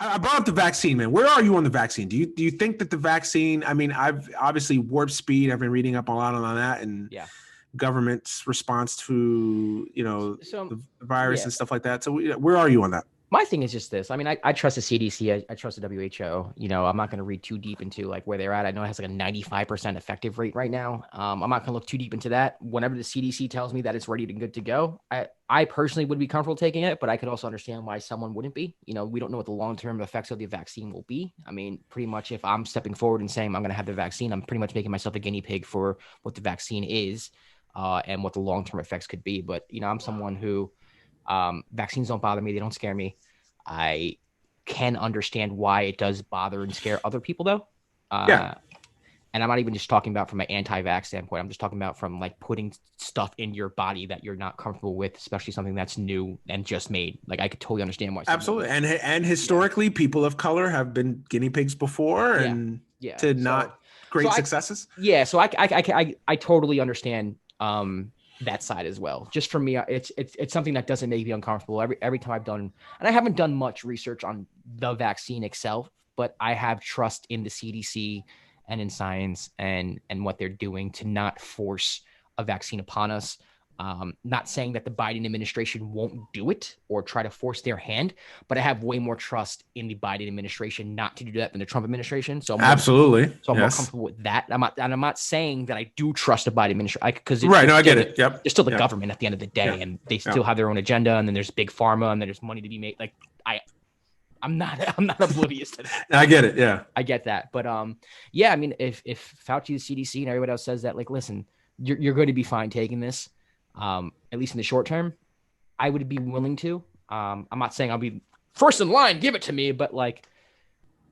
I brought up the vaccine, man. Where are you on the vaccine? Do you think that the vaccine? I mean, I've obviously warp speed. I've been reading up a lot on that, and Yeah. government's response to So the virus yeah, and stuff like that. So where are you on that? my thing is just this. I mean, I trust the CDC. I trust the WHO. I'm not going to read too deep into like where they're at. I know it has like a 95% effective rate right now. I'm not going to look too deep into that. Whenever the CDC tells me that it's ready and good to go, I personally would be comfortable taking it, but I could also understand why someone wouldn't be. We don't know what the long-term effects of the vaccine will be. I mean, pretty much if I'm stepping forward and saying I'm going to have the vaccine, I'm pretty much making myself a guinea pig for what the vaccine is, and what the long-term effects could be. But, I'm someone who, vaccines don't bother me. They don't scare me. I can understand why it does bother and scare other people, though. Yeah, And I'm not even just talking about from an anti-vax standpoint. I'm just talking about from like putting stuff in your body that you're not comfortable with, especially something that's new and just made. Like I could totally understand why. absolutely. And historically, people of color have been guinea pigs before, Yeah. and Yeah. to not great successes. Yeah. So I totally understand that side as well. Just for me, it's something that doesn't make me uncomfortable. Every time I've done, and I haven't done much research on the vaccine itself, but I have trust in the CDC and in science and what they're doing to not force a vaccine upon us. Not saying that the Biden administration won't do it or try to force their hand, but I have way more trust in the Biden administration not to do that than the Trump administration. So Absolutely. I'm more comfortable with that. I'm not saying that I do trust the Biden administration because Right. No, I get it. Yep. They're still the government at the end of the day, and they still have their own agenda. And then there's big pharma, and then there's money to be made. Like I'm not oblivious to that. I get it. Yeah. I get that. But yeah, I mean, if Fauci, the CDC, and everybody else says that, like, listen, you're going to be fine taking this, at least in the short term, I would be willing to. I'm not saying I'll be first in line, give it to me, but like,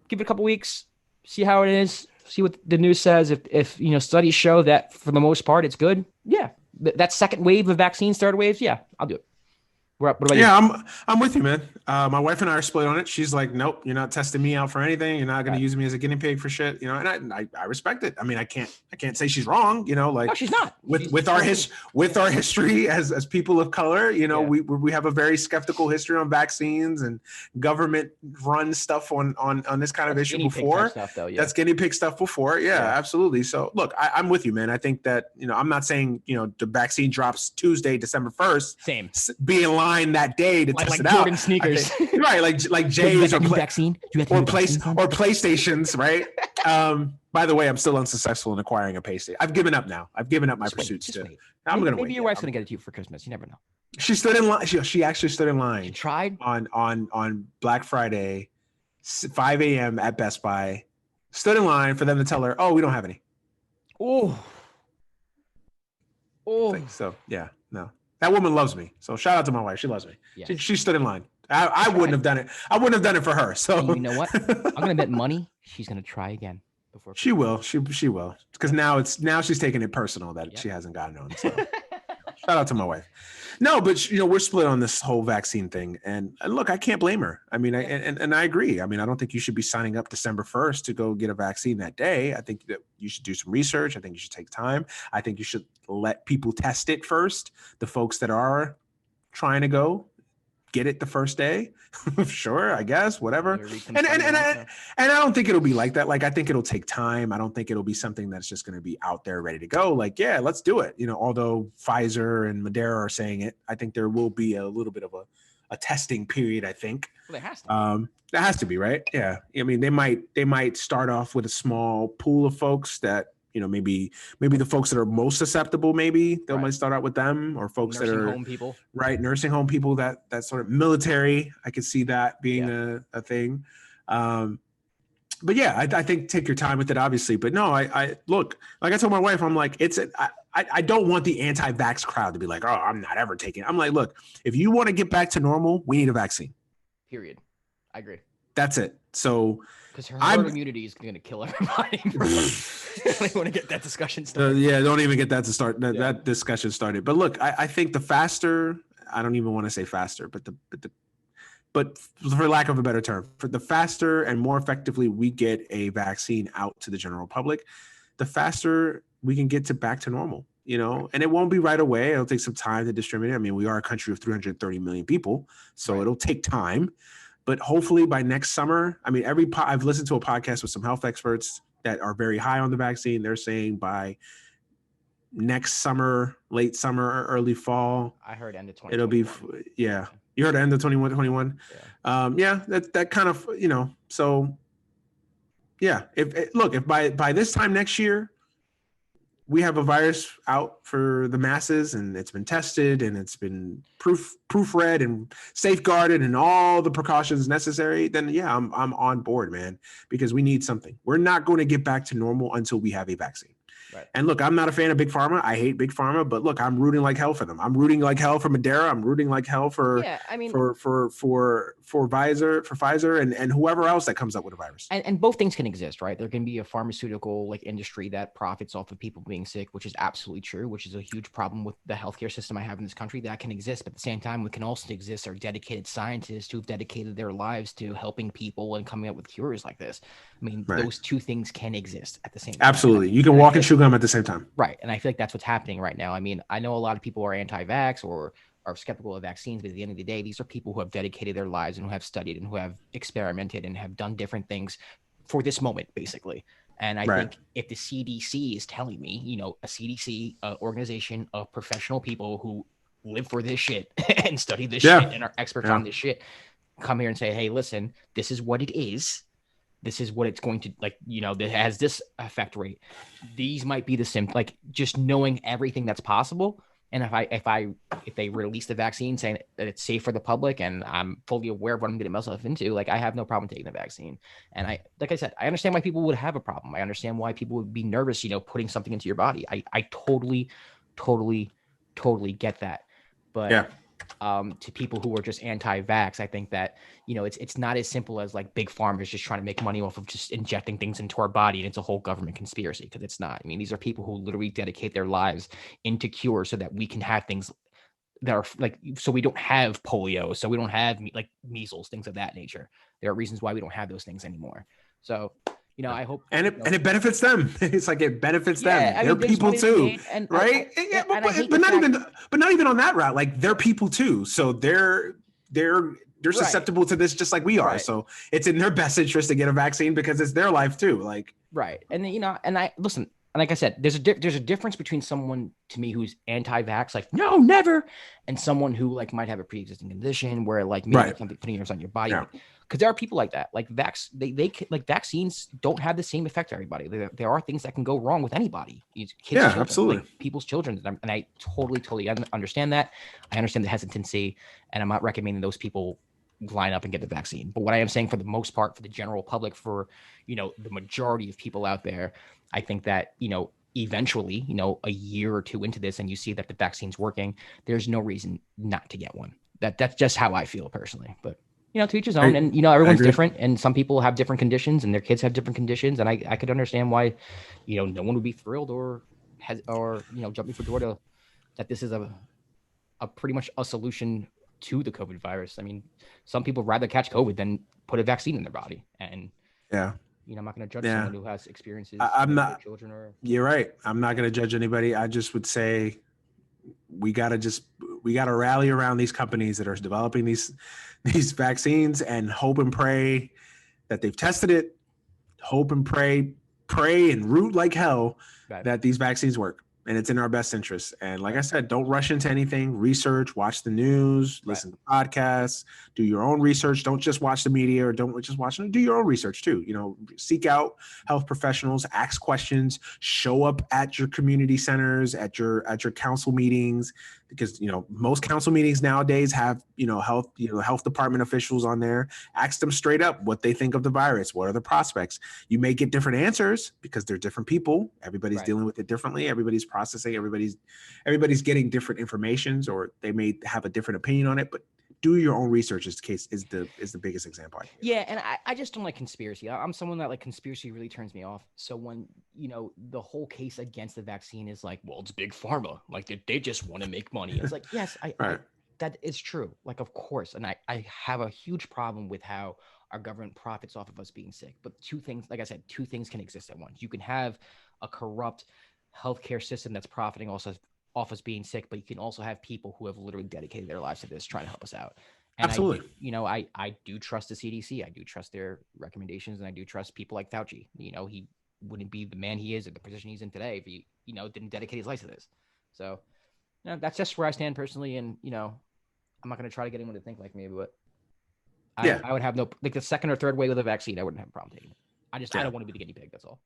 give it a couple weeks, see how it is, see what the news says. If studies show that for the most part it's good, yeah, that second wave of vaccines, third waves, yeah, I'll do it. What about you? Yeah, I'm with you, man. My wife and I are split on it. She's like, nope, you're not testing me out for anything. You're not going to use me as a guinea pig for shit, and I respect it. I mean, I can't say she's wrong, like no, she's not. With our history as people of color, we have a very skeptical history on vaccines and government run stuff on this kind of issue before. Stuff, though, yeah. That's guinea pig stuff before. Yeah, absolutely. So look, I'm with you, man. I think that, I'm not saying, the vaccine drops Tuesday, December 1st. Same. Be in line that day to test it Jordan out. Sneakers. Right, like Jay's or vaccine or PlayStations, right? By the way, I'm still unsuccessful in acquiring a PlayStation. I've given up now. I've given up my pursuits. Maybe your wife's gonna get it to you for Christmas. You never know. She stood in line. She actually stood in line. She tried on Black Friday, 5 a.m. at Best Buy. Stood in line for them to tell her, "Oh, we don't have any." Oh. So yeah, no. That woman loves me. So shout out to my wife. She loves me. Yeah. She stood in line. I wouldn't have done it. I wouldn't have done it for her. So and you know what? I'm gonna bet money she's gonna try again before. She will. She will. Because now she's taking it personal that she hasn't gotten on. So shout out to my wife. No, but we're split on this whole vaccine thing, and look, I can't blame her. I mean, and I agree. I mean, I don't think you should be signing up December 1st to go get a vaccine that day. I think that you should do some research. I think you should take time. I think you should let people test it first. The folks that are trying to go get it the first day, sure, I guess, whatever. And I don't think it'll be like that. Like, I think it'll take time. I don't think it'll be something that's just going to be out there ready to go. Like, yeah, let's do it. Although Pfizer and Moderna are saying it, I think there will be a little bit of a testing period. I think. Well, there has to. That has to be, right. Yeah. I mean, they might start off with a small pool of folks that, maybe the folks that are most susceptible, maybe they might start out with them, or folks nursing that are home people. Right. Nursing home people, that sort of military. I could see that being a thing. But yeah, I think take your time with it, obviously. But no, I look, like I told my wife, I'm like, I don't want the anti-vax crowd to be like, oh, I'm not ever taking it. I'm like, look, if you want to get back to normal, we need a vaccine. Period. I agree. That's it. So because herd immunity is going to kill everybody. I don't want to get that discussion started. Don't even get that to start. That discussion started. But look, I think the faster, I don't even want to say faster, but for lack of a better term, for the faster and more effectively we get a vaccine out to the general public, the faster we can get back to normal. And it won't be right away. It'll take some time to distribute it. I mean, we are a country of 330 million people, so it'll take time. but hopefully by next summer, I mean, I've listened to a podcast with some health experts that are very high on the vaccine. They're saying by next summer, late summer or early fall, I heard end of it'll be, 2021. yeah. You heard end of 21. Yeah. Yeah, that kind of, so yeah. If by this time next year, we have a virus out for the masses and it's been tested and it's been proofread and safeguarded and all the precautions necessary, then yeah, I'm on board, man, because we need something. We're not going to get back to normal until we have a vaccine. Right. And look, I'm not a fan of Big Pharma. I hate Big Pharma, but look, I'm rooting like hell for them. I'm rooting like hell for Moderna. I'm rooting like hell for Pfizer and whoever else that comes up with a virus. And both things can exist, right? There can be a pharmaceutical like industry that profits off of people being sick, which is absolutely true, which is a huge problem with the healthcare system I have in this country. That can exist, but at the same time, what can also exist are dedicated scientists who've dedicated their lives to helping people and coming up with cures like this. I mean, those two things can exist at the same time. Absolutely. You can walk and chew gum at the same time. Right. And I feel like that's what's happening right now. I mean, I know a lot of people are anti-vax or are skeptical of vaccines, but at the end of the day, these are people who have dedicated their lives and who have studied and who have experimented and have done different things for this moment, basically. And I think if the CDC is telling me, a CDC organization of professional people who live for this shit and study this shit and are experts on this shit, come here and say, hey, listen, this is what it is. This is what it's going to that has this effect rate. These might be the symptoms, like just knowing everything that's possible. And if they release the vaccine saying that it's safe for the public and I'm fully aware of what I'm getting myself into, like I have no problem taking the vaccine. And like I said, I understand why people would have a problem. I understand why people would be nervous, putting something into your body. I totally get that. But to people who are just anti-vax, I think that, it's not as simple as like big pharma is just trying to make money off of just injecting things into our body. And it's a whole government conspiracy, because it's not. I mean, these are people who literally dedicate their lives into cure so that we can have things that are like, so we don't have polio, so we don't have like measles, things of that nature. There are reasons why we don't have those things anymore. So, I hope, and it benefits them. It's like it benefits them. They're people too, right? But not even on that route. Like they're people too, so they're susceptible to this just like we are. So it's in their best interest to get a vaccine because it's their life too. Like and and I listen. And like I said, there's a difference between someone to me who's anti-vax, like no, never, and someone who like might have a pre-existing condition where like maybe something putting yours on your body. Because there are people like that. Like vaccines don't have the same effect to everybody. There are things that can go wrong with anybody. Kids, children, absolutely. Like people's children, and I totally understand that. I understand the hesitancy, and I'm not recommending those people line up and get the vaccine. But what I am saying, for the most part, for the general public, for the majority of people out there, I think that eventually, a year or two into this, and you see that the vaccine's working, there's no reason not to get one. That's just how I feel personally. But to each his own, and everyone's different, and some people have different conditions, and their kids have different conditions, and I could understand why, no one would be thrilled or jumping for joy that this is a pretty much a solution to the COVID virus. I mean, some people rather catch COVID than put a vaccine in their body, and I'm not going to judge someone who has experiences. I'm not. Children or. You're right. I'm not going to judge anybody. I just would say we got to rally around these companies that are developing these vaccines and hope and pray that they've tested it. Hope and pray and root like hell that these vaccines work. And it's in our best interest. And like I said, don't rush into anything. Research, watch the news, listen to podcasts, do your own research. Don't just watch the media or don't just watch them. Do your own research too. Seek out health professionals, ask questions, show up at your community centers, at your council meetings, because most council meetings nowadays have health department officials on there. Ask them straight up what they think of the virus. What are the prospects? You may get different answers because they're different people. Everybody's dealing with it differently. Everybody's processing. Everybody's getting different informations, or they may have a different opinion on it. But do your own research is the biggest example I can give. Yeah, and I just don't like conspiracy. I'm someone that like conspiracy really turns me off. So when the whole case against the vaccine is like, well, it's big pharma, like they just want to make money. It's like, yes, that is true. Like, of course, and I have a huge problem with how our government profits off of us being sick. But two things, like I said, two things can exist at once. You can have a corrupt healthcare system that's profiting also off us being sick, but you can also have people who have literally dedicated their lives to this, trying to help us out. And I do, Absolutely. I do trust the CDC. I do trust their recommendations, and I do trust people like Fauci. He wouldn't be the man he is at the position he's in today if he, didn't dedicate his life to this. So, that's just where I stand personally. And, I'm not going to try to get anyone to think like me, but Yeah. I would have no, like the second or third wave of the vaccine, I wouldn't have a problem taking it. I Yeah. don't want to be the guinea pig. That's all.